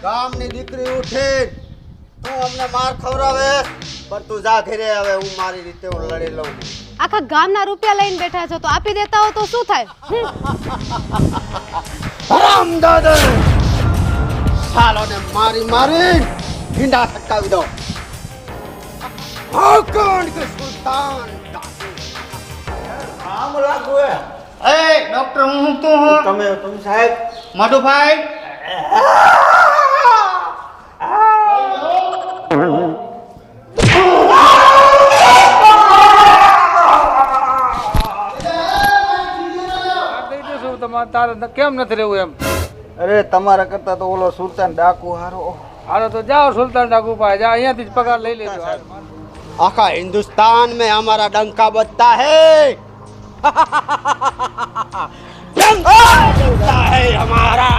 ગામની દીકરી ઉઠી તું અમને માર ખવડાવે પણ તું જા ઘરે હવે હું મારી રીતે હું લડી લઉં આખા ગામના રૂપિયા લઈને બેઠા છો તો આપી દેતા હો તો શું થાય હરામ દાદા સાલોને મારી મારી ઢીંડા સટકાવી દો હાકણ કે સુલતાન આમ લાગુ એ ડોક્ટર હું તો હું તમે સાહેબ મધુભાઈ તારે કેમ નથી રહેવું એમ અરે તમારા કરતા તો ઓલો સુલતાન ડાકુ હારો હાલો તો જાઓ સુલતાન ડાકુ પાસે જા અહીંયાથી જ પગાર લઈ લેજો आखा हिंदुस्तान में हमारा डंका बजता है डंका बजता है हमारा